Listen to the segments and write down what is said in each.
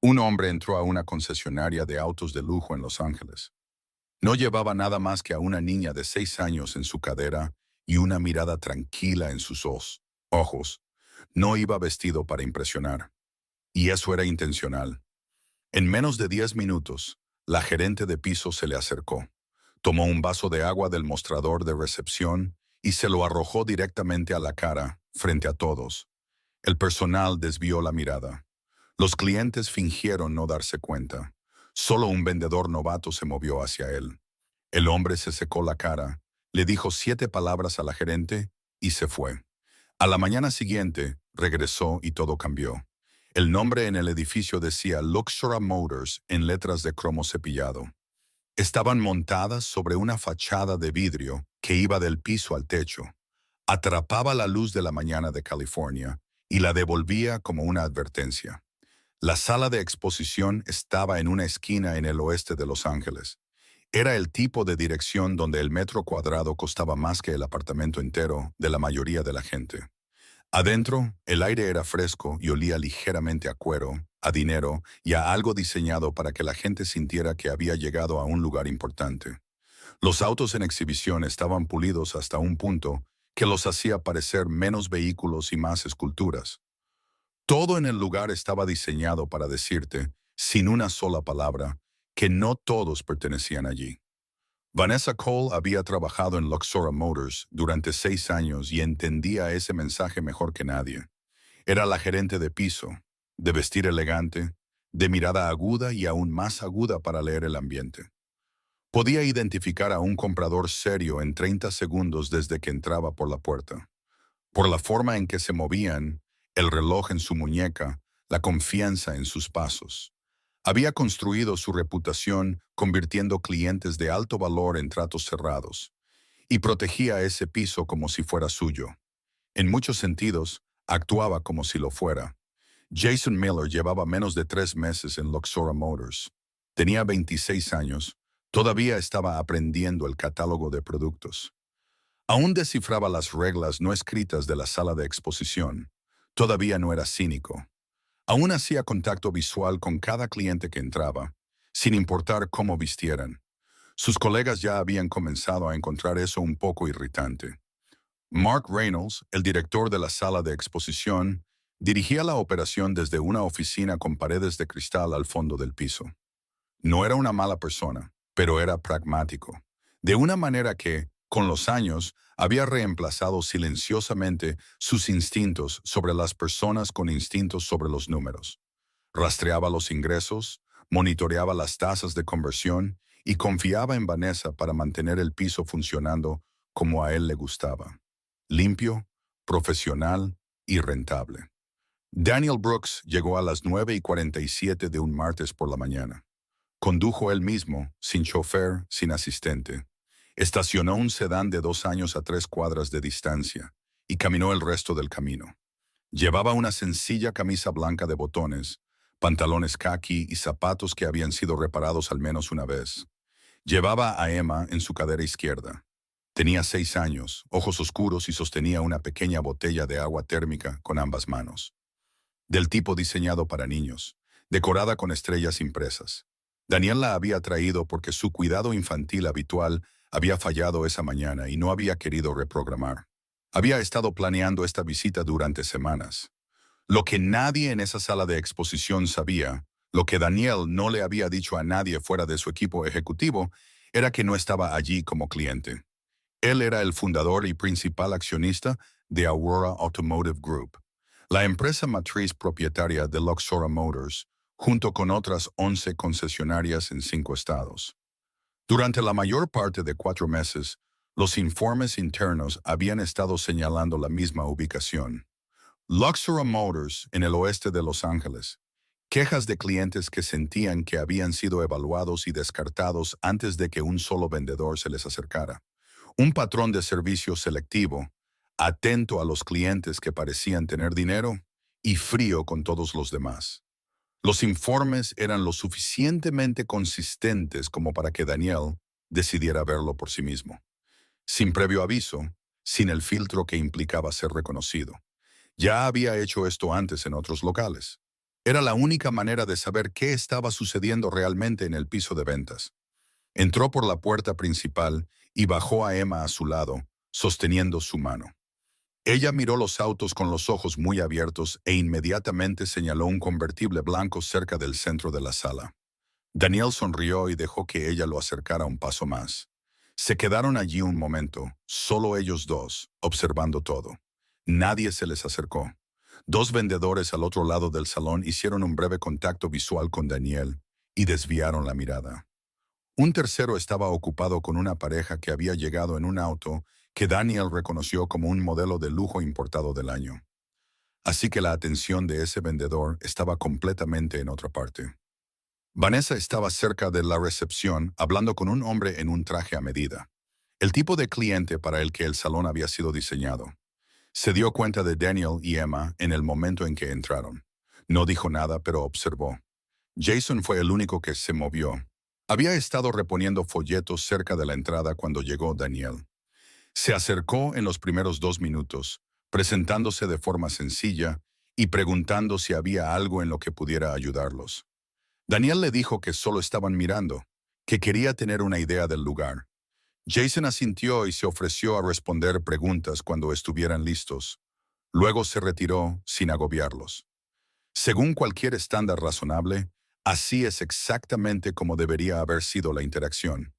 Un hombre entró a una concesionaria de autos de lujo en Los Ángeles. No llevaba nada más que a una niña de 6 años en su cadera y una mirada tranquila en sus ojos. No iba vestido para impresionar. Y eso era intencional. En menos de 10 minutos, la gerente de piso se le acercó. Tomó un vaso de agua del mostrador de recepción y se lo arrojó directamente a la cara, frente a todos. El personal desvió la mirada. Los clientes fingieron no darse cuenta. Solo un vendedor novato se movió hacia él. El hombre se secó la cara, le dijo 7 palabras a la gerente y se fue. A la mañana siguiente, regresó y todo cambió. El nombre en el edificio decía Luxora Motors en letras de cromo cepillado. Estaban montadas sobre una fachada de vidrio que iba del piso al techo. Atrapaba la luz de la mañana de California y la devolvía como una advertencia. La sala de exposición estaba en una esquina en el oeste de Los Ángeles. Era el tipo de dirección donde el metro cuadrado costaba más que el apartamento entero de la mayoría de la gente. Adentro, el aire era fresco y olía ligeramente a cuero, a dinero y a algo diseñado para que la gente sintiera que había llegado a un lugar importante. Los autos en exhibición estaban pulidos hasta un punto que los hacía parecer menos vehículos y más esculturas. Todo en el lugar estaba diseñado para decirte, sin una sola palabra, que no todos pertenecían allí. Vanessa Cole había trabajado en Luxora Motors durante 6 años y entendía ese mensaje mejor que nadie. Era la gerente de piso, de vestir elegante, de mirada aguda y aún más aguda para leer el ambiente. Podía identificar a un comprador serio en 30 segundos desde que entraba por la puerta. Por la forma en que se movían, el reloj en su muñeca, la confianza en sus pasos. Había construido su reputación convirtiendo clientes de alto valor en tratos cerrados, y protegía ese piso como si fuera suyo. En muchos sentidos, actuaba como si lo fuera. Jason Miller llevaba menos de 3 meses en Luxora Motors. Tenía 26 años, todavía estaba aprendiendo el catálogo de productos. Aún descifraba las reglas no escritas de la sala de exposición. Todavía no era cínico. Aún hacía contacto visual con cada cliente que entraba, sin importar cómo vistieran. Sus colegas ya habían comenzado a encontrar eso un poco irritante. Mark Reynolds, el director de la sala de exposición, dirigía la operación desde una oficina con paredes de cristal al fondo del piso. No era una mala persona, pero era pragmático. De una manera que, con los años, había reemplazado silenciosamente sus instintos sobre las personas con instintos sobre los números. Rastreaba los ingresos, monitoreaba las tasas de conversión y confiaba en Vanessa para mantener el piso funcionando como a él le gustaba. Limpio, profesional y rentable. Daniel Brooks llegó a las 9:47 de un martes por la mañana. Condujo él mismo, sin chofer, sin asistente. Estacionó un sedán de 2 años a 3 cuadras de distancia y caminó el resto del camino. Llevaba una sencilla camisa blanca de botones, pantalones khaki y zapatos que habían sido reparados al menos una vez. Llevaba a Emma en su cadera izquierda. Tenía 6 años, ojos oscuros y sostenía una pequeña botella de agua térmica con ambas manos. Del tipo diseñado para niños, decorada con estrellas impresas. Daniel la había traído porque su cuidado infantil habitual había fallado esa mañana y no había querido reprogramar. Había estado planeando esta visita durante semanas. Lo que nadie en esa sala de exposición sabía, lo que Daniel no le había dicho a nadie fuera de su equipo ejecutivo, era que no estaba allí como cliente. Él era el fundador y principal accionista de Aurora Automotive Group, la empresa matriz propietaria de Luxora Motors, junto con otras 11 concesionarias en 5 estados. Durante la mayor parte de 4 meses, los informes internos habían estado señalando la misma ubicación. Luxora Motors, en el oeste de Los Ángeles. Quejas de clientes que sentían que habían sido evaluados y descartados antes de que un solo vendedor se les acercara. Un patrón de servicio selectivo, atento a los clientes que parecían tener dinero y frío con todos los demás. Los informes eran lo suficientemente consistentes como para que Daniel decidiera verlo por sí mismo. Sin previo aviso, sin el filtro que implicaba ser reconocido. Ya había hecho esto antes en otros locales. Era la única manera de saber qué estaba sucediendo realmente en el piso de ventas. Entró por la puerta principal y bajó a Emma a su lado, sosteniendo su mano. Ella miró los autos con los ojos muy abiertos e inmediatamente señaló un convertible blanco cerca del centro de la sala. Daniel sonrió y dejó que ella lo acercara un paso más. Se quedaron allí un momento, solo ellos dos, observando todo. Nadie se les acercó. Dos vendedores al otro lado del salón hicieron un breve contacto visual con Daniel y desviaron la mirada. Un tercero estaba ocupado con una pareja que había llegado en un auto que Daniel reconoció como un modelo de lujo importado del año. Así que la atención de ese vendedor estaba completamente en otra parte. Vanessa estaba cerca de la recepción hablando con un hombre en un traje a medida, el tipo de cliente para el que el salón había sido diseñado. Se dio cuenta de Daniel y Emma en el momento en que entraron. No dijo nada, pero observó. Jason fue el único que se movió. Había estado reponiendo folletos cerca de la entrada cuando llegó Daniel. Se acercó en los primeros 2 minutos, presentándose de forma sencilla y preguntando si había algo en lo que pudiera ayudarlos. Daniel le dijo que solo estaban mirando, que quería tener una idea del lugar. Jason asintió y se ofreció a responder preguntas cuando estuvieran listos. Luego se retiró sin agobiarlos. Según cualquier estándar razonable, así es exactamente como debería haber sido la interacción.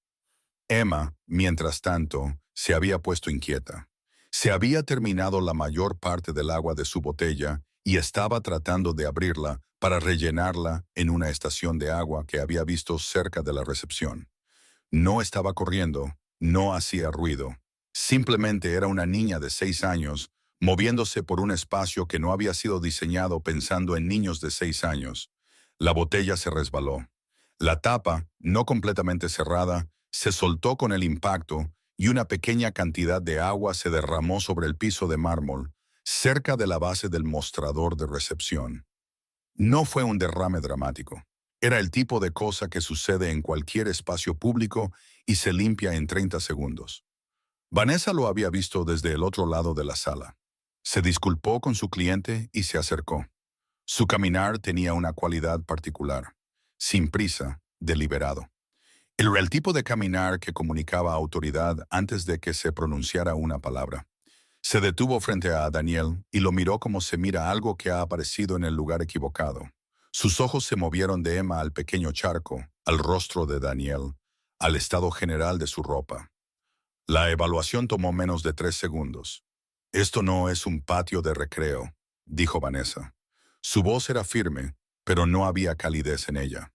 Emma, mientras tanto, se había puesto inquieta. Se había terminado la mayor parte del agua de su botella y estaba tratando de abrirla para rellenarla en una estación de agua que había visto cerca de la recepción. No estaba corriendo, no hacía ruido. Simplemente era una niña de 6 años moviéndose por un espacio que no había sido diseñado pensando en niños de 6 años. La botella se resbaló. La tapa, no completamente cerrada, se soltó con el impacto y una pequeña cantidad de agua se derramó sobre el piso de mármol, cerca de la base del mostrador de recepción. No fue un derrame dramático. Era el tipo de cosa que sucede en cualquier espacio público y se limpia en 30 segundos. Vanessa lo había visto desde el otro lado de la sala. Se disculpó con su cliente y se acercó. Su caminar tenía una cualidad particular, sin prisa, deliberado. Era el tipo de caminar que comunicaba autoridad antes de que se pronunciara una palabra. Se detuvo frente a Daniel y lo miró como se mira algo que ha aparecido en el lugar equivocado. Sus ojos se movieron de Emma al pequeño charco, al rostro de Daniel, al estado general de su ropa. La evaluación tomó menos de 3 segundos. Esto no es un patio de recreo, dijo Vanessa. Su voz era firme, pero no había calidez en ella.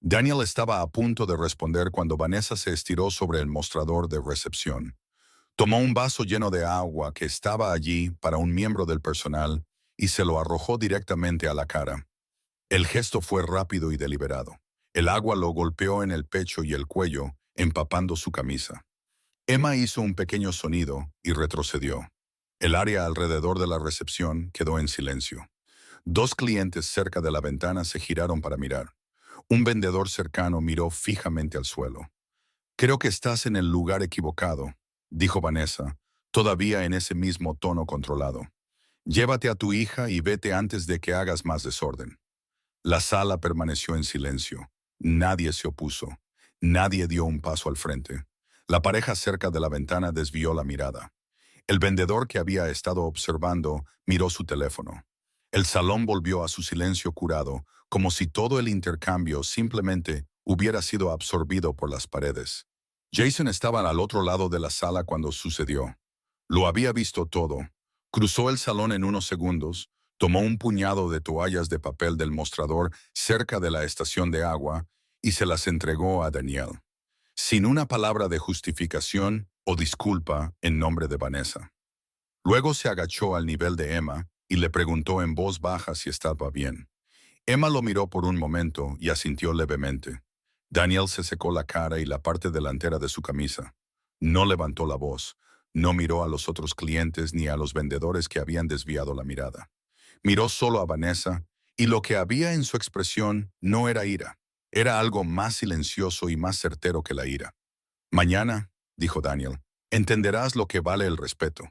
Daniel estaba a punto de responder cuando Vanessa se estiró sobre el mostrador de recepción. Tomó un vaso lleno de agua que estaba allí para un miembro del personal y se lo arrojó directamente a la cara. El gesto fue rápido y deliberado. El agua lo golpeó en el pecho y el cuello, empapando su camisa. Emma hizo un pequeño sonido y retrocedió. El área alrededor de la recepción quedó en silencio. Dos clientes cerca de la ventana se giraron para mirar. Un vendedor cercano miró fijamente al suelo. «Creo que estás en el lugar equivocado», dijo Vanessa, todavía en ese mismo tono controlado. «Llévate a tu hija y vete antes de que hagas más desorden». La sala permaneció en silencio. Nadie se opuso. Nadie dio un paso al frente. La pareja cerca de la ventana desvió la mirada. El vendedor que había estado observando miró su teléfono. El salón volvió a su silencio curado, como si todo el intercambio simplemente hubiera sido absorbido por las paredes. Jason estaba al otro lado de la sala cuando sucedió. Lo había visto todo. Cruzó el salón en unos segundos, tomó un puñado de toallas de papel del mostrador cerca de la estación de agua y se las entregó a Daniel, sin una palabra de justificación o disculpa en nombre de Vanessa. Luego se agachó al nivel de Emma y le preguntó en voz baja si estaba bien. Emma lo miró por un momento y asintió levemente. Daniel se secó la cara y la parte delantera de su camisa. No levantó la voz, no miró a los otros clientes ni a los vendedores que habían desviado la mirada. Miró solo a Vanessa, y lo que había en su expresión no era ira. Era algo más silencioso y más certero que la ira. «Mañana», dijo Daniel, «entenderás lo que vale el respeto».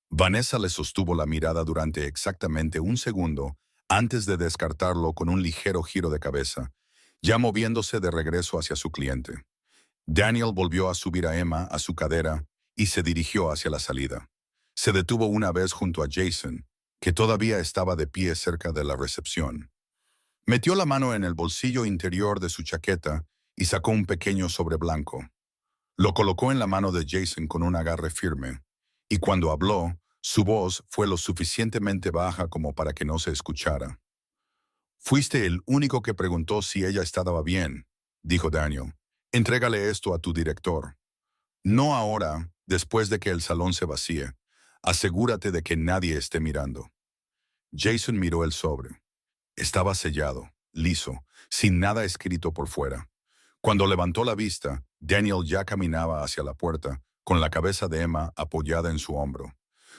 Vanessa le sostuvo la mirada durante exactamente un segundo antes de descartarlo con un ligero giro de cabeza, ya moviéndose de regreso hacia su cliente. Daniel volvió a subir a Emma a su cadera y se dirigió hacia la salida. Se detuvo una vez junto a Jason, que todavía estaba de pie cerca de la recepción. Metió la mano en el bolsillo interior de su chaqueta y sacó un pequeño sobre blanco. Lo colocó en la mano de Jason con un agarre firme, y cuando habló, su voz fue lo suficientemente baja como para que no se escuchara. «Fuiste el único que preguntó si ella estaba bien», dijo Daniel. «Entrégale esto a tu director. No ahora, después de que el salón se vacíe. Asegúrate de que nadie esté mirando». Jason miró el sobre. Estaba sellado, liso, sin nada escrito por fuera. Cuando levantó la vista, Daniel ya caminaba hacia la puerta, con la cabeza de Emma apoyada en su hombro.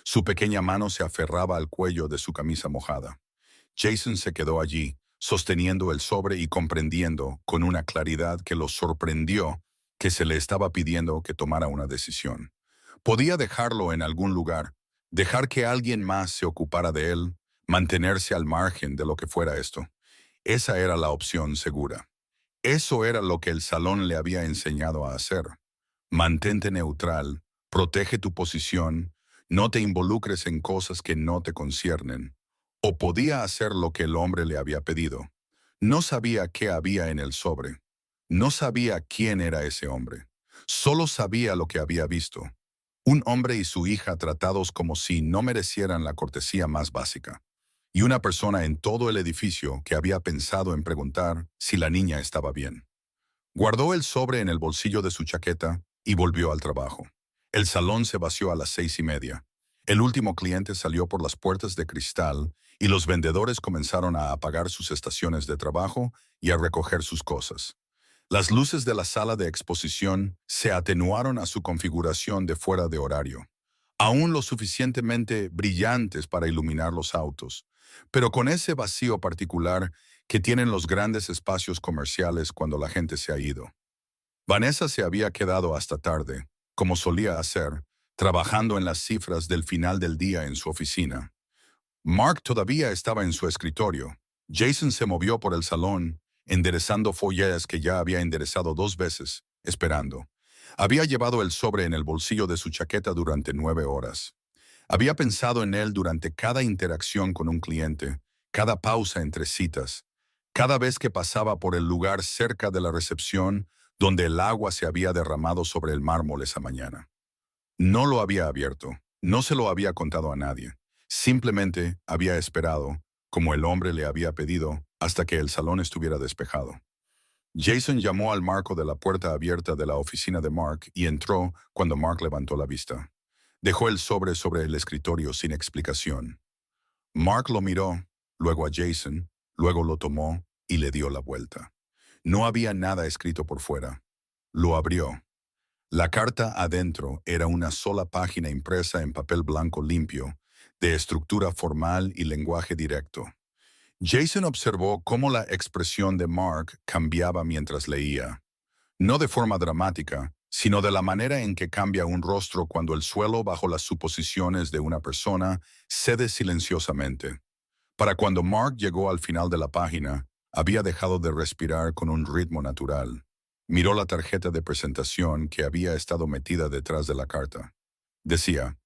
Su pequeña mano se aferraba al cuello de su camisa mojada. Jason se quedó allí, sosteniendo el sobre y comprendiendo, con una claridad que lo sorprendió, que se le estaba pidiendo que tomara una decisión. Podía dejarlo en algún lugar, dejar que alguien más se ocupara de él, mantenerse al margen de lo que fuera esto. Esa era la opción segura. Eso era lo que el salón le había enseñado a hacer. Mantente neutral, protege tu posición, no te involucres en cosas que no te conciernen. O podía hacer lo que el hombre le había pedido. No sabía qué había en el sobre. No sabía quién era ese hombre. Solo sabía lo que había visto. Un hombre y su hija tratados como si no merecieran la cortesía más básica. Y una persona en todo el edificio que había pensado en preguntar si la niña estaba bien. Guardó el sobre en el bolsillo de su chaqueta y volvió al trabajo. El salón se vació a las 6:30. El último cliente salió por las puertas de cristal y los vendedores comenzaron a apagar sus estaciones de trabajo y a recoger sus cosas. Las luces de la sala de exposición se atenuaron a su configuración de fuera de horario, aún lo suficientemente brillantes para iluminar los autos, pero con ese vacío particular que tienen los grandes espacios comerciales cuando la gente se ha ido. Vanessa se había quedado hasta tarde, como solía hacer, trabajando en las cifras del final del día en su oficina. Mark todavía estaba en su escritorio. Jason se movió por el salón, enderezando folletas que ya había enderezado 2 veces, esperando. Había llevado el sobre en el bolsillo de su chaqueta durante 9 horas. Había pensado en él durante cada interacción con un cliente, cada pausa entre citas, cada vez que pasaba por el lugar cerca de la recepción donde el agua se había derramado sobre el mármol esa mañana. No lo había abierto, no se lo había contado a nadie. Simplemente había esperado, como el hombre le había pedido, hasta que el salón estuviera despejado. Jason llamó al marco de la puerta abierta de la oficina de Mark y entró cuando Mark levantó la vista. Dejó el sobre el escritorio sin explicación. Mark lo miró, luego a Jason, luego lo tomó y le dio la vuelta. No había nada escrito por fuera. Lo abrió. La carta adentro era una sola página impresa en papel blanco limpio, de estructura formal y lenguaje directo. Jason observó cómo la expresión de Mark cambiaba mientras leía. No de forma dramática, sino de la manera en que cambia un rostro cuando el suelo bajo las suposiciones de una persona cede silenciosamente. Para cuando Mark llegó al final de la página, había dejado de respirar con un ritmo natural. Miró la tarjeta de presentación que había estado metida detrás de la carta. Decía,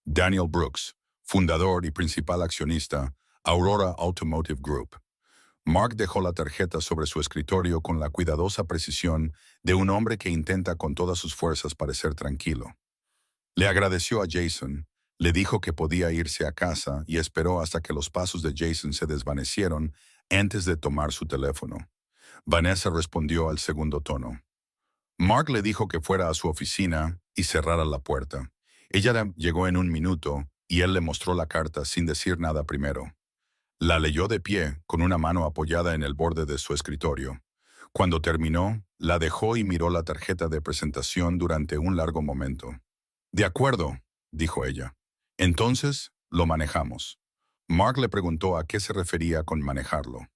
Daniel Brooks, fundador y principal accionista, Aurora Automotive Group. Mark dejó la tarjeta sobre su escritorio con la cuidadosa precisión de un hombre que intenta con todas sus fuerzas parecer tranquilo. Le agradeció a Jason, le dijo que podía irse a casa y esperó hasta que los pasos de Jason se desvanecieron antes de tomar su teléfono. Vanessa respondió al segundo tono. Mark le dijo que fuera a su oficina y cerrara la puerta. Ella llegó en un minuto y él le mostró la carta sin decir nada primero. La leyó de pie, con una mano apoyada en el borde de su escritorio. Cuando terminó, la dejó y miró la tarjeta de presentación durante un largo momento. «De acuerdo», dijo ella. «Entonces, lo manejamos». Mark le preguntó a qué se refería con manejarlo.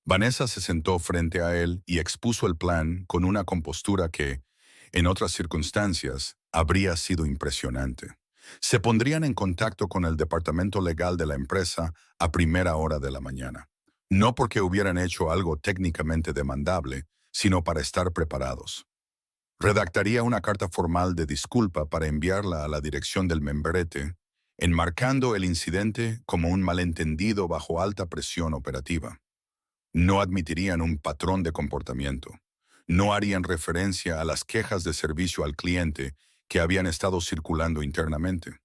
Vanessa se sentó frente a él y expuso el plan con una compostura que, en otras circunstancias, habría sido impresionante. Se pondrían en contacto con el departamento legal de la empresa a primera hora de la mañana. No porque hubieran hecho algo técnicamente demandable, sino para estar preparados. Redactaría una carta formal de disculpa para enviarla a la dirección del membrete, enmarcando el incidente como un malentendido bajo alta presión operativa. No admitirían un patrón de comportamiento. No harían referencia a las quejas de servicio al cliente que habían estado circulando internamente.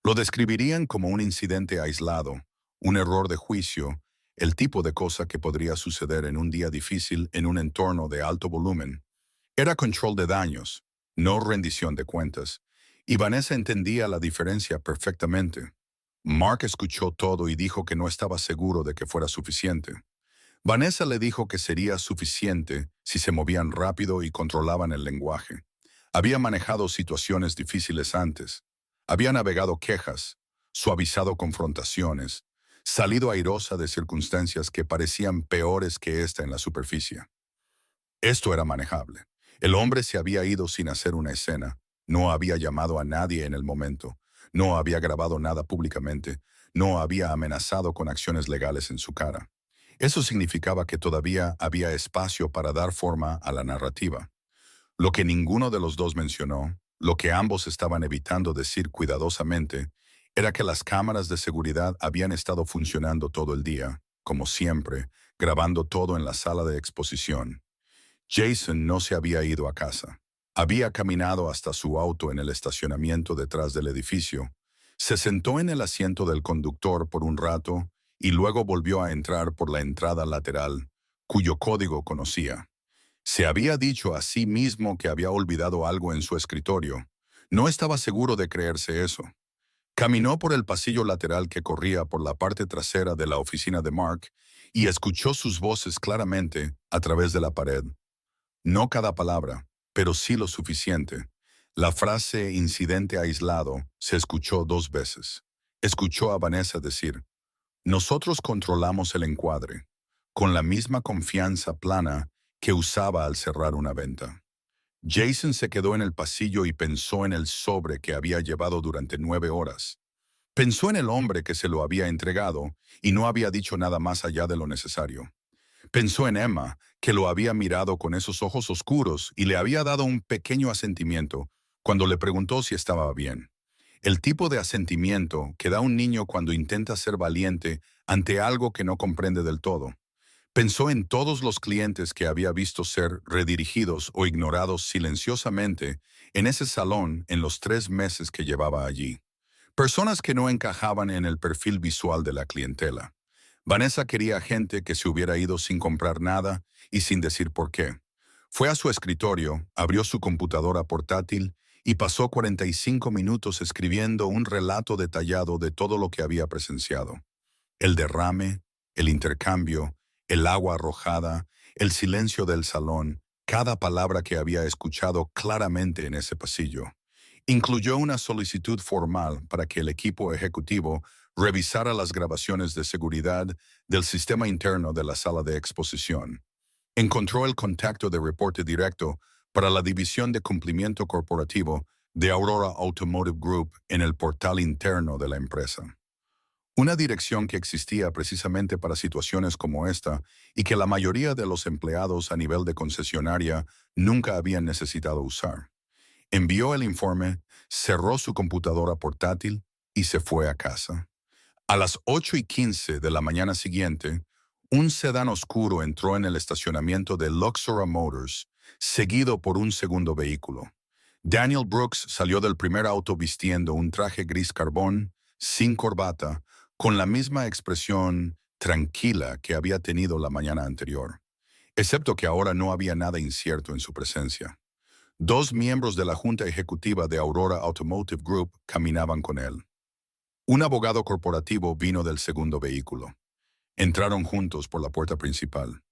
Lo describirían como un incidente aislado, un error de juicio, el tipo de cosa que podría suceder en un día difícil en un entorno de alto volumen. Era control de daños, no rendición de cuentas, y Vanessa entendía la diferencia perfectamente. Mark escuchó todo y dijo que no estaba seguro de que fuera suficiente. Vanessa le dijo que sería suficiente si se movían rápido y controlaban el lenguaje. Había manejado situaciones difíciles antes. Había navegado quejas, suavizado confrontaciones, salido airosa de circunstancias que parecían peores que esta en la superficie. Esto era manejable. El hombre se había ido sin hacer una escena. No había llamado a nadie en el momento. No había grabado nada públicamente. No había amenazado con acciones legales en su cara. Eso significaba que todavía había espacio para dar forma a la narrativa. Lo que ninguno de los dos mencionó, lo que ambos estaban evitando decir cuidadosamente, era que las cámaras de seguridad habían estado funcionando todo el día, como siempre, grabando todo en la sala de exposición. Jason no se había ido a casa. Había caminado hasta su auto en el estacionamiento detrás del edificio. Se sentó en el asiento del conductor por un rato y luego volvió a entrar por la entrada lateral, cuyo código conocía. Se había dicho a sí mismo que había olvidado algo en su escritorio. No estaba seguro de creerse eso. Caminó por el pasillo lateral que corría por la parte trasera de la oficina de Mark y escuchó sus voces claramente a través de la pared. No cada palabra, pero sí lo suficiente. La frase incidente aislado se escuchó 2 veces. Escuchó a Vanessa decir, nosotros controlamos el encuadre, con la misma confianza plana que usaba al cerrar una venta. Jason se quedó en el pasillo y pensó en el sobre que había llevado durante 9 horas. Pensó en el hombre que se lo había entregado y no había dicho nada más allá de lo necesario. Pensó en Emma, que lo había mirado con esos ojos oscuros y le había dado un pequeño asentimiento cuando le preguntó si estaba bien. El tipo de asentimiento que da un niño cuando intenta ser valiente ante algo que no comprende del todo. Pensó en todos los clientes que había visto ser redirigidos o ignorados silenciosamente en ese salón en los 3 meses que llevaba allí. Personas que no encajaban en el perfil visual de la clientela. Vanessa quería gente que se hubiera ido sin comprar nada y sin decir por qué. Fue a su escritorio, abrió su computadora portátil y pasó 45 minutos escribiendo un relato detallado de todo lo que había presenciado. El derrame, el intercambio, el agua arrojada, el silencio del salón, cada palabra que había escuchado claramente en ese pasillo. Incluyó una solicitud formal para que el equipo ejecutivo revisara las grabaciones de seguridad del sistema interno de la sala de exposición. Encontró el contacto de reporte directo para la división de cumplimiento corporativo de Aurora Automotive Group en el portal interno de la empresa. Una dirección que existía precisamente para situaciones como esta y que la mayoría de los empleados a nivel de concesionaria nunca habían necesitado usar. Envió el informe, cerró su computadora portátil y se fue a casa. A las 8:15 de la mañana siguiente, un sedán oscuro entró en el estacionamiento de Luxora Motors, seguido por un segundo vehículo. Daniel Brooks salió del primer auto vistiendo un traje gris carbón, sin corbata, con la misma expresión tranquila que había tenido la mañana anterior, excepto que ahora no había nada incierto en su presencia. 2 miembros de la junta ejecutiva de Aurora Automotive Group caminaban con él. Un abogado corporativo vino del segundo vehículo. Entraron juntos por la puerta principal.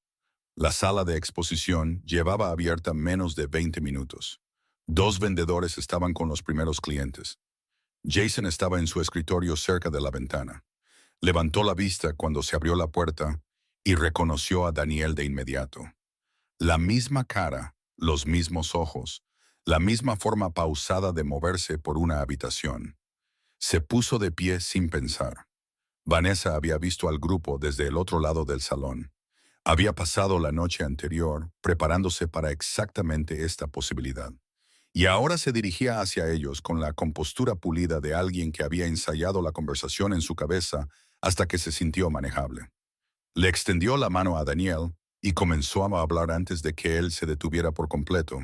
La sala de exposición llevaba abierta menos de 20 minutos. 2 vendedores estaban con los primeros clientes. Jason estaba en su escritorio cerca de la ventana. Levantó la vista cuando se abrió la puerta y reconoció a Daniel de inmediato. La misma cara, los mismos ojos, la misma forma pausada de moverse por una habitación. Se puso de pie sin pensar. Vanessa había visto al grupo desde el otro lado del salón. Había pasado la noche anterior preparándose para exactamente esta posibilidad. Y ahora se dirigía hacia ellos con la compostura pulida de alguien que había ensayado la conversación en su cabeza hasta que se sintió manejable. Le extendió la mano a Daniel y comenzó a hablar antes de que él se detuviera por completo.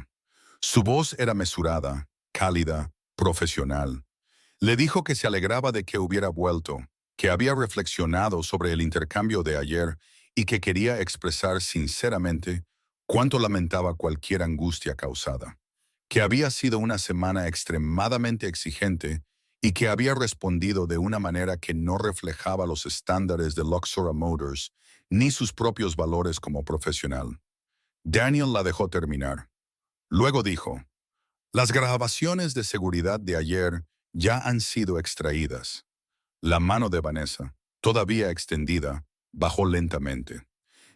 Su voz era mesurada, cálida, profesional. Le dijo que se alegraba de que hubiera vuelto, que había reflexionado sobre el intercambio de ayer y que quería expresar sinceramente cuánto lamentaba cualquier angustia causada, que había sido una semana extremadamente exigente y que había respondido de una manera que no reflejaba los estándares de Luxora Motors ni sus propios valores como profesional. Daniel la dejó terminar. Luego dijo, las grabaciones de seguridad de ayer ya han sido extraídas. La mano de Vanessa, todavía extendida, bajó lentamente.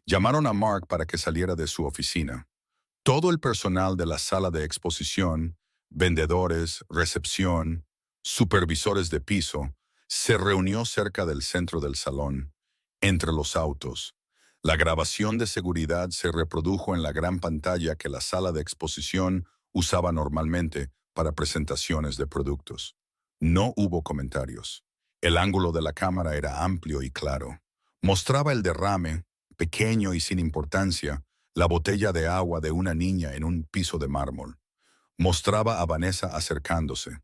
Llamaron a Mark para que saliera de su oficina. Todo el personal de la sala de exposición, vendedores, recepción, supervisores de piso, se reunió cerca del centro del salón, entre los autos. La grabación de seguridad se reprodujo en la gran pantalla que la sala de exposición usaba normalmente para presentaciones de productos. No hubo comentarios. El ángulo de la cámara era amplio y claro. Mostraba el derrame, pequeño y sin importancia, la botella de agua de una niña en un piso de mármol. Mostraba a Vanessa acercándose.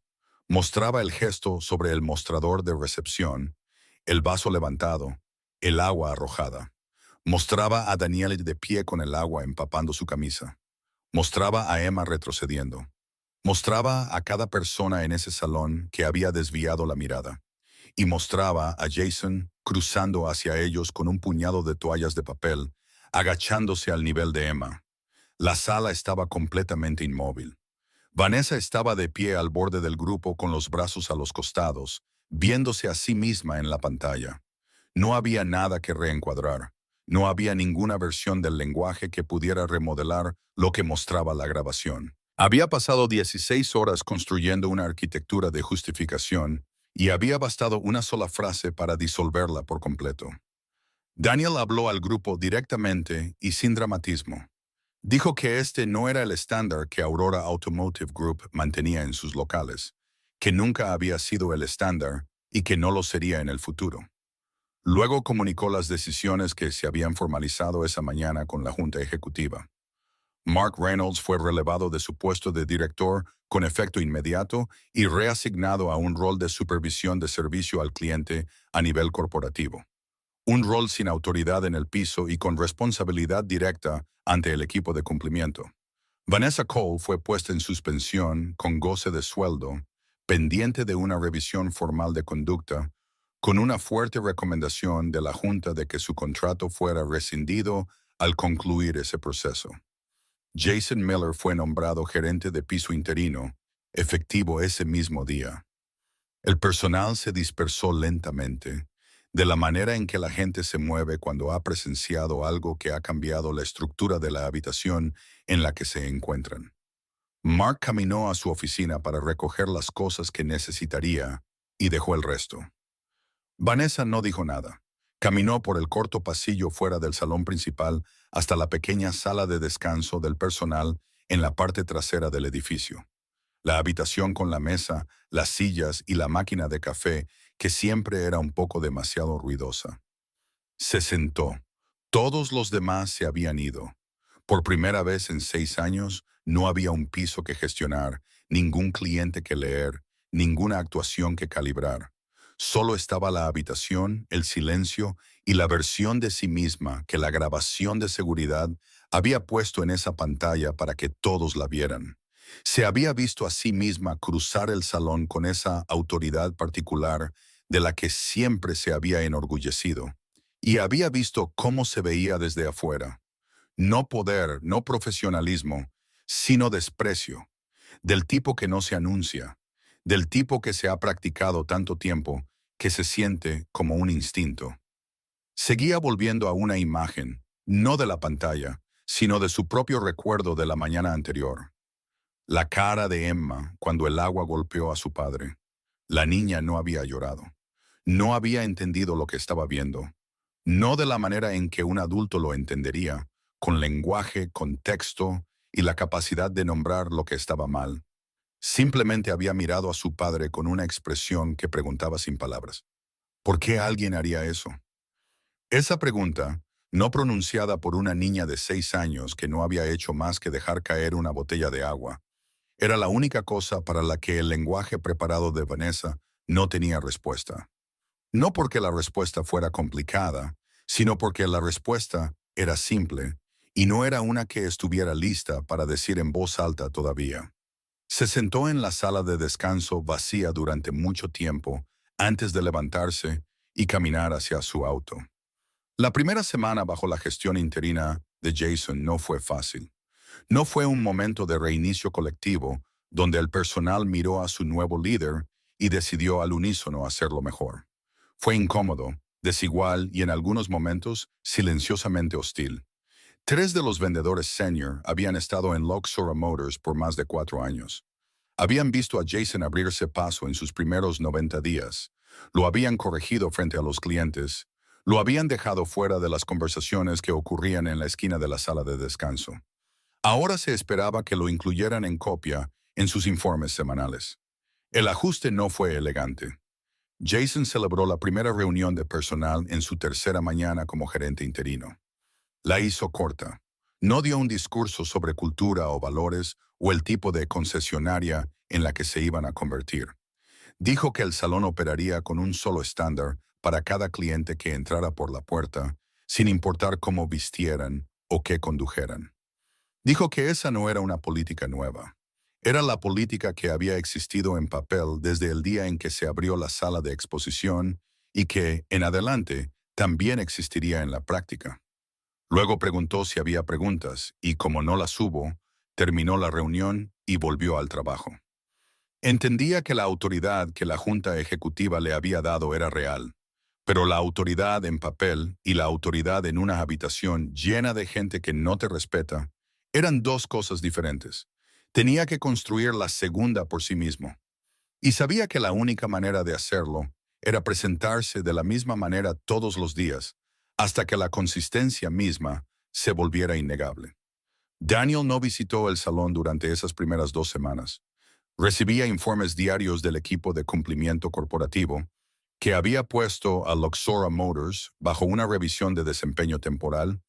Mostraba el gesto sobre el mostrador de recepción, el vaso levantado, el agua arrojada. Mostraba a Daniel de pie con el agua empapando su camisa. Mostraba a Emma retrocediendo. Mostraba a cada persona en ese salón que había desviado la mirada. Y mostraba a Jason cruzando hacia ellos con un puñado de toallas de papel, agachándose al nivel de Emma. La sala estaba completamente inmóvil. Vanessa estaba de pie al borde del grupo con los brazos a los costados, viéndose a sí misma en la pantalla. No había nada que reencuadrar. No había ninguna versión del lenguaje que pudiera remodelar lo que mostraba la grabación. Había pasado 16 horas construyendo una arquitectura de justificación y había bastado una sola frase para disolverla por completo. Daniel habló al grupo directamente y sin dramatismo. Dijo que este no era el estándar que Aurora Automotive Group mantenía en sus locales, que nunca había sido el estándar y que no lo sería en el futuro. Luego comunicó las decisiones que se habían formalizado esa mañana con la Junta Ejecutiva. Mark Reynolds fue relevado de su puesto de director con efecto inmediato y reasignado a un rol de supervisión de servicio al cliente a nivel corporativo. Un rol sin autoridad en el piso y con responsabilidad directa ante el equipo de cumplimiento. Vanessa Cole fue puesta en suspensión con goce de sueldo, pendiente de una revisión formal de conducta, con una fuerte recomendación de la Junta de que su contrato fuera rescindido al concluir ese proceso. Jason Miller fue nombrado gerente de piso interino, efectivo ese mismo día. El personal se dispersó lentamente, de la manera en que la gente se mueve cuando ha presenciado algo que ha cambiado la estructura de la habitación en la que se encuentran. Mark caminó a su oficina para recoger las cosas que necesitaría y dejó el resto. Vanessa no dijo nada. Caminó por el corto pasillo fuera del salón principal hasta la pequeña sala de descanso del personal en la parte trasera del edificio. La habitación con la mesa, las sillas y la máquina de café, que siempre era un poco demasiado ruidosa. Se sentó. Todos los demás se habían ido. Por primera vez en 6 años, no había un piso que gestionar, ningún cliente que leer, ninguna actuación que calibrar. Solo estaba la habitación, el silencio y la versión de sí misma que la grabación de seguridad había puesto en esa pantalla para que todos la vieran. Se había visto a sí misma cruzar el salón con esa autoridad particular de la que siempre se había enorgullecido, y había visto cómo se veía desde afuera. No poder, no profesionalismo, sino desprecio, del tipo que no se anuncia, del tipo que se ha practicado tanto tiempo que se siente como un instinto. Seguía volviendo a una imagen, no de la pantalla, sino de su propio recuerdo de la mañana anterior. La cara de Emma cuando el agua golpeó a su padre. La niña no había llorado. No había entendido lo que estaba viendo. No de la manera en que un adulto lo entendería, con lenguaje, contexto y la capacidad de nombrar lo que estaba mal. Simplemente había mirado a su padre con una expresión que preguntaba sin palabras. ¿Por qué alguien haría eso? Esa pregunta, no pronunciada por una niña de 6 años que no había hecho más que dejar caer una botella de agua, era la única cosa para la que el lenguaje preparado de Vanessa no tenía respuesta. No porque la respuesta fuera complicada, sino porque la respuesta era simple y no era una que estuviera lista para decir en voz alta todavía. Se sentó en la sala de descanso vacía durante mucho tiempo antes de levantarse y caminar hacia su auto. La primera semana bajo la gestión interina de Jason no fue fácil. No fue un momento de reinicio colectivo donde el personal miró a su nuevo líder y decidió al unísono hacerlo mejor. Fue incómodo, desigual y en algunos momentos silenciosamente hostil. Tres de los vendedores senior habían estado en Luxora Motors por más de 4 años. Habían visto a Jason abrirse paso en sus primeros 90 días. Lo habían corregido frente a los clientes. Lo habían dejado fuera de las conversaciones que ocurrían en la esquina de la sala de descanso. Ahora se esperaba que lo incluyeran en copia en sus informes semanales. El ajuste no fue elegante. Jason celebró la primera reunión de personal en su tercera mañana como gerente interino. La hizo corta. No dio un discurso sobre cultura o valores o el tipo de concesionaria en la que se iban a convertir. Dijo que el salón operaría con un solo estándar para cada cliente que entrara por la puerta, sin importar cómo vistieran o qué condujeran. Dijo que esa no era una política nueva. Era la política que había existido en papel desde el día en que se abrió la sala de exposición y que, en adelante, también existiría en la práctica. Luego preguntó si había preguntas y, como no las hubo, terminó la reunión y volvió al trabajo. Entendía que la autoridad que la Junta Ejecutiva le había dado era real, pero la autoridad en papel y la autoridad en una habitación llena de gente que no te respeta eran dos cosas diferentes. Tenía que construir la segunda por sí mismo. Y sabía que la única manera de hacerlo era presentarse de la misma manera todos los días, hasta que la consistencia misma se volviera innegable. Daniel no visitó el salón durante esas primeras 2 semanas. Recibía informes diarios del equipo de cumplimiento corporativo, que había puesto a Luxora Motors bajo una revisión de desempeño temporal,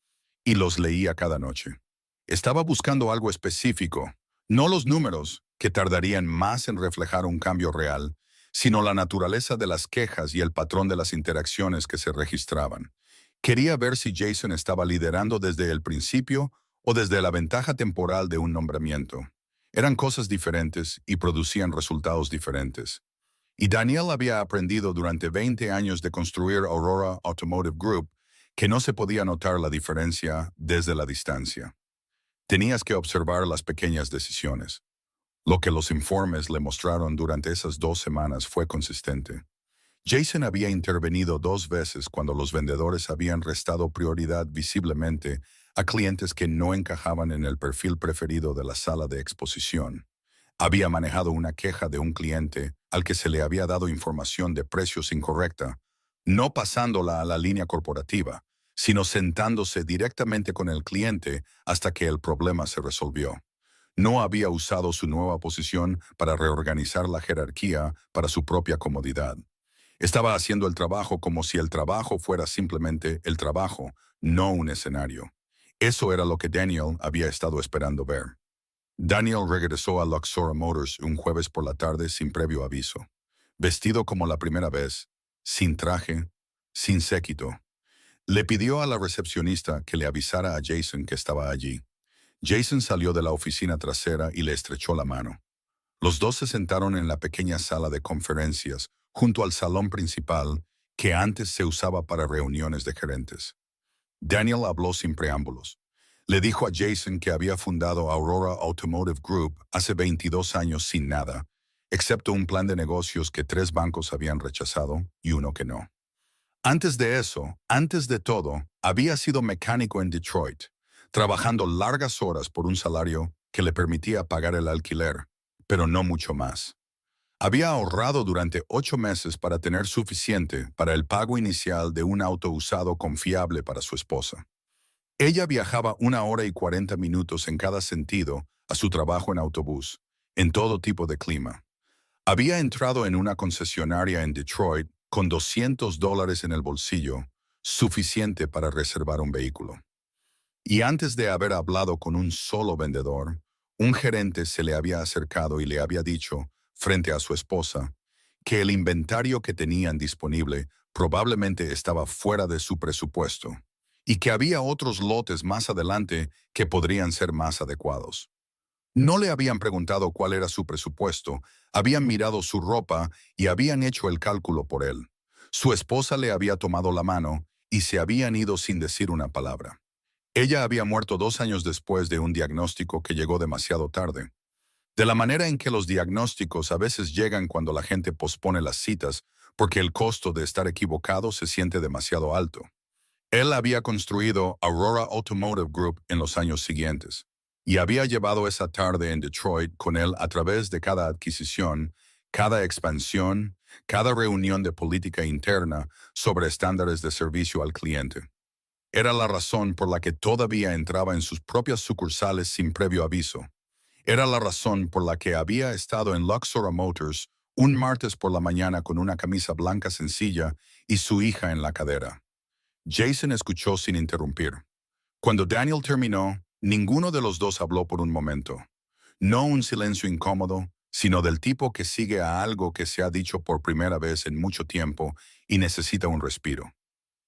y los leía cada noche. Estaba buscando algo específico, no los números, que tardarían más en reflejar un cambio real, sino la naturaleza de las quejas y el patrón de las interacciones que se registraban. Quería ver si Jason estaba liderando desde el principio o desde la ventaja temporal de un nombramiento. Eran cosas diferentes y producían resultados diferentes. Y Daniel había aprendido durante 20 años de construir Aurora Automotive Group que no se podía notar la diferencia desde la distancia. Tenías que observar las pequeñas decisiones. Lo que los informes le mostraron durante esas 2 semanas fue consistente. Jason había intervenido 2 veces cuando los vendedores habían restado prioridad visiblemente a clientes que no encajaban en el perfil preferido de la sala de exposición. Había manejado una queja de un cliente al que se le había dado información de precios incorrecta, no pasándola a la línea corporativa, sino sentándose directamente con el cliente hasta que el problema se resolvió. No había usado su nueva posición para reorganizar la jerarquía para su propia comodidad. Estaba haciendo el trabajo como si el trabajo fuera simplemente el trabajo, no un escenario. Eso era lo que Daniel había estado esperando ver. Daniel regresó a Luxora Motors un jueves por la tarde sin previo aviso. Vestido como la primera vez, sin traje, sin séquito. Le pidió a la recepcionista que le avisara a Jason que estaba allí. Jason salió de la oficina trasera y le estrechó la mano. Los dos se sentaron en la pequeña sala de conferencias, junto al salón principal, que antes se usaba para reuniones de gerentes. Daniel habló sin preámbulos. Le dijo a Jason que había fundado Aurora Automotive Group hace 22 años sin nada, excepto un plan de negocios que 3 bancos habían rechazado y uno que no. Antes de eso, antes de todo, había sido mecánico en Detroit, trabajando largas horas por un salario que le permitía pagar el alquiler, pero no mucho más. Había ahorrado durante 8 meses para tener suficiente para el pago inicial de un auto usado confiable para su esposa. Ella viajaba 1 hora y 40 minutos en cada sentido a su trabajo en autobús, en todo tipo de clima. Había entrado en una concesionaria en Detroit con $200 en el bolsillo, suficiente para reservar un vehículo. Y antes de haber hablado con un solo vendedor, un gerente se le había acercado y le había dicho, frente a su esposa, que el inventario que tenían disponible probablemente estaba fuera de su presupuesto y que había otros lotes más adelante que podrían ser más adecuados. No le habían preguntado cuál era su presupuesto, habían mirado su ropa y habían hecho el cálculo por él. Su esposa le había tomado la mano y se habían ido sin decir una palabra. Ella había muerto 2 años después de un diagnóstico que llegó demasiado tarde. De la manera en que los diagnósticos a veces llegan cuando la gente pospone las citas porque el costo de estar equivocado se siente demasiado alto. Él había construido Aurora Automotive Group en los años siguientes y había llevado esa tarde en Detroit con él a través de cada adquisición, cada expansión, cada reunión de política interna sobre estándares de servicio al cliente. Era la razón por la que todavía entraba en sus propias sucursales sin previo aviso. Era la razón por la que había estado en Luxor Motors un martes por la mañana con una camisa blanca sencilla y su hija en la cadera. Jason escuchó sin interrumpir. Cuando Daniel terminó, ninguno de los dos habló por un momento. No un silencio incómodo, sino del tipo que sigue a algo que se ha dicho por primera vez en mucho tiempo y necesita un respiro.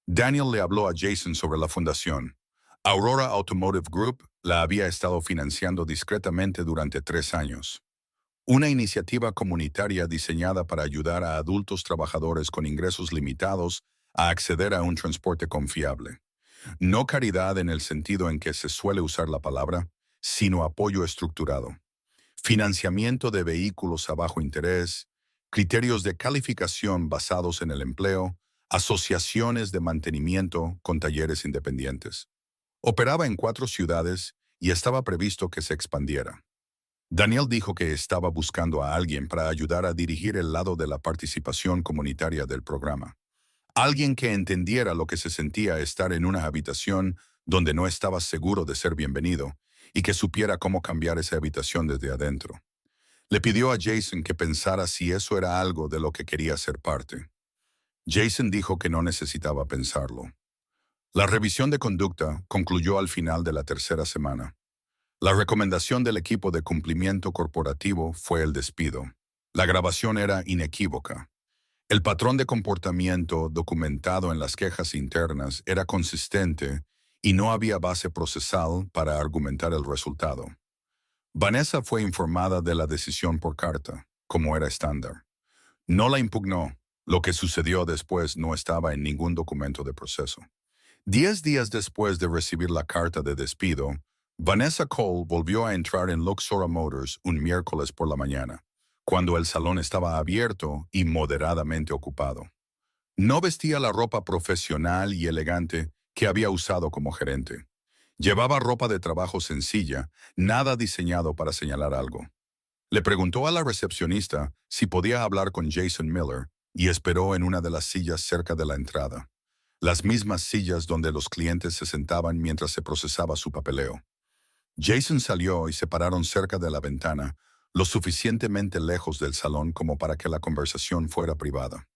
Daniel le habló a Jason sobre la fundación. Aurora Automotive Group la había estado financiando discretamente durante 3 años. Una iniciativa comunitaria diseñada para ayudar a adultos trabajadores con ingresos limitados a acceder a un transporte confiable. No caridad en el sentido en que se suele usar la palabra, sino apoyo estructurado. Financiamiento de vehículos a bajo interés, criterios de calificación basados en el empleo, asociaciones de mantenimiento con talleres independientes. Operaba en 4 ciudades y estaba previsto que se expandiera. Daniel dijo que estaba buscando a alguien para ayudar a dirigir el lado de la participación comunitaria del programa. Alguien que entendiera lo que se sentía estar en una habitación donde no estaba seguro de ser bienvenido y que supiera cómo cambiar esa habitación desde adentro. Le pidió a Jason que pensara si eso era algo de lo que quería ser parte. Jason dijo que no necesitaba pensarlo. La revisión de conducta concluyó al final de la tercera semana. La recomendación del equipo de cumplimiento corporativo fue el despido. La grabación era inequívoca. El patrón de comportamiento documentado en las quejas internas era consistente y no había base procesal para argumentar el resultado. Vanessa fue informada de la decisión por carta, como era estándar. No la impugnó. Lo que sucedió después no estaba en ningún documento de proceso. 10 días después de recibir la carta de despido, Vanessa Cole volvió a entrar en Luxor Motors un miércoles por la mañana, cuando el salón estaba abierto y moderadamente ocupado. No vestía la ropa profesional y elegante que había usado como gerente. Llevaba ropa de trabajo sencilla, nada diseñado para señalar algo. Le preguntó a la recepcionista si podía hablar con Jason Miller y esperó en una de las sillas cerca de la entrada. Las mismas sillas donde los clientes se sentaban mientras se procesaba su papeleo. Jason salió y se pararon cerca de la ventana, lo suficientemente lejos del salón como para que la conversación fuera privada.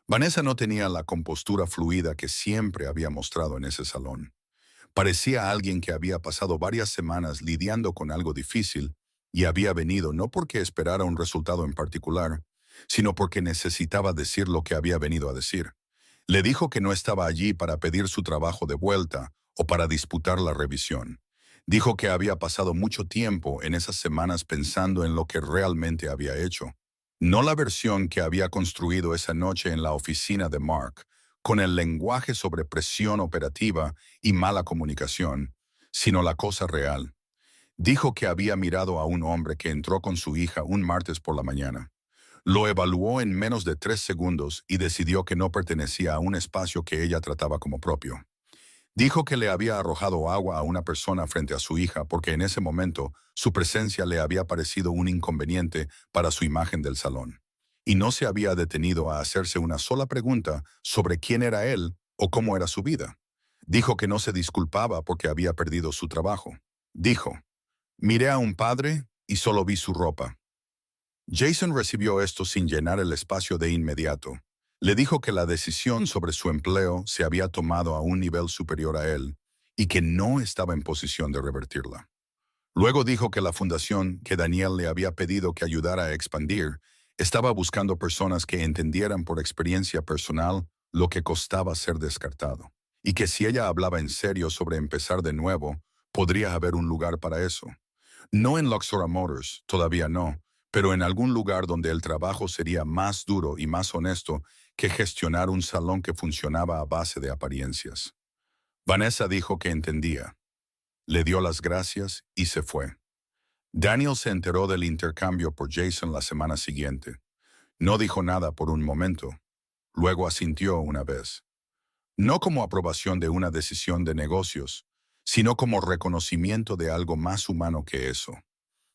Vanessa no tenía la compostura fluida que siempre había mostrado en ese salón. Parecía alguien que había pasado varias semanas lidiando con algo difícil y había venido no porque esperara un resultado en particular, sino porque necesitaba decir lo que había venido a decir. Le dijo que no estaba allí para pedir su trabajo de vuelta o para disputar la revisión. Dijo que había pasado mucho tiempo en esas semanas pensando en lo que realmente había hecho. No la versión que había construido esa noche en la oficina de Mark, con el lenguaje sobre presión operativa y mala comunicación, sino la cosa real. Dijo que había mirado a un hombre que entró con su hija un martes por la mañana. Lo evaluó en menos de 3 segundos y decidió que no pertenecía a un espacio que ella trataba como propio. Dijo que le había arrojado agua a una persona frente a su hija porque en ese momento su presencia le había parecido un inconveniente para su imagen del salón. y no se había detenido a hacerse una sola pregunta sobre quién era él o cómo era su vida. Dijo que no se disculpaba porque había perdido su trabajo. Dijo, miré a un padre y solo vi su ropa. Jason recibió esto sin llenar el espacio de inmediato. Le dijo que la decisión sobre su empleo se había tomado a un nivel superior a él y que no estaba en posición de revertirla. Luego dijo que la fundación que Daniel le había pedido que ayudara a expandir estaba buscando personas que entendieran por experiencia personal lo que costaba ser descartado, y que si ella hablaba en serio sobre empezar de nuevo, podría haber un lugar para eso. No en Luxora Motors, todavía no, pero en algún lugar donde el trabajo sería más duro y más honesto que gestionar un salón que funcionaba a base de apariencias. Vanessa dijo que entendía. Le dio las gracias y se fue. Daniel se enteró del intercambio por Jason la semana siguiente. No dijo nada por un momento. Luego asintió una vez. No como aprobación de una decisión de negocios, sino como reconocimiento de algo más humano que eso.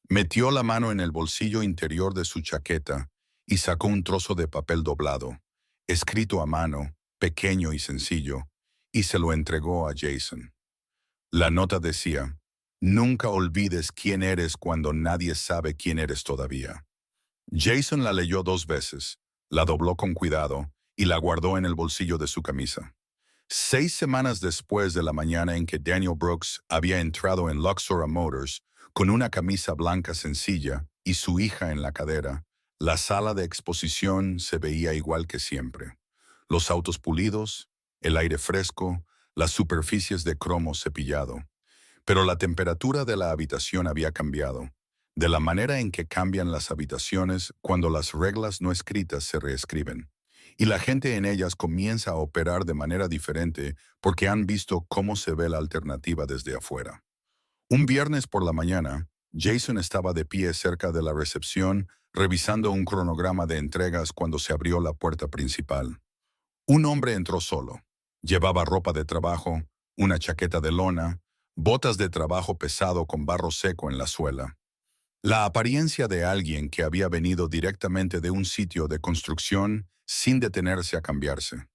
Metió la mano en el bolsillo interior de su chaqueta y sacó un trozo de papel doblado, escrito a mano, pequeño y sencillo, y se lo entregó a Jason. La nota decía, nunca olvides quién eres cuando nadie sabe quién eres todavía. Jason la leyó 2 veces, la dobló con cuidado y la guardó en el bolsillo de su camisa. 6 semanas después de la mañana en que Daniel Brooks había entrado en Luxora Motors con una camisa blanca sencilla y su hija en la cadera, la sala de exposición se veía igual que siempre. Los autos pulidos, el aire fresco, las superficies de cromo cepillado. Pero la temperatura de la habitación había cambiado, de la manera en que cambian las habitaciones cuando las reglas no escritas se reescriben. Y la gente en ellas comienza a operar de manera diferente porque han visto cómo se ve la alternativa desde afuera. Un viernes por la mañana, Jason estaba de pie cerca de la recepción, revisando un cronograma de entregas cuando se abrió la puerta principal. Un hombre entró solo. Llevaba ropa de trabajo, una chaqueta de lona, botas de trabajo pesado con barro seco en la suela. La apariencia de alguien que había venido directamente de un sitio de construcción sin detenerse a cambiarse.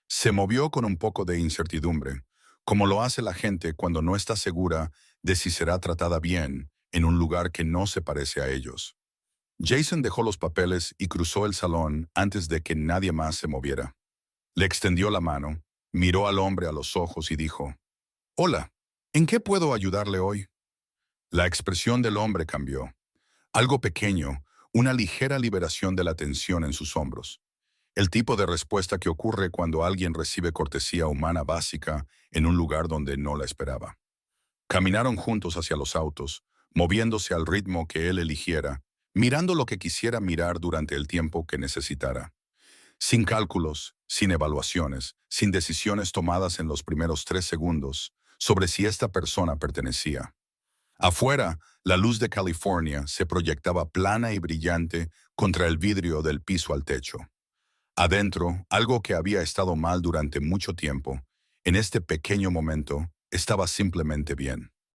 Se movió con un poco de incertidumbre, como lo hace la gente cuando no está segura de si será tratada bien en un lugar que no se parece a ellos. Jason dejó los papeles y cruzó el salón antes de que nadie más se moviera. Le extendió la mano, miró al hombre a los ojos y dijo, «Hola, ¿en qué puedo ayudarle hoy?» La expresión del hombre cambió. Algo pequeño, una ligera liberación de la tensión en sus hombros. El tipo de respuesta que ocurre cuando alguien recibe cortesía humana básica en un lugar donde no la esperaba. Caminaron juntos hacia los autos, moviéndose al ritmo que él eligiera, mirando lo que quisiera mirar durante el tiempo que necesitara. Sin cálculos, sin evaluaciones, sin decisiones tomadas en los primeros 3 segundos sobre si esta persona pertenecía. Afuera, la luz de California se proyectaba plana y brillante contra el vidrio del piso al techo. Adentro, algo que había estado mal durante mucho tiempo, en este pequeño momento, estaba simplemente bien.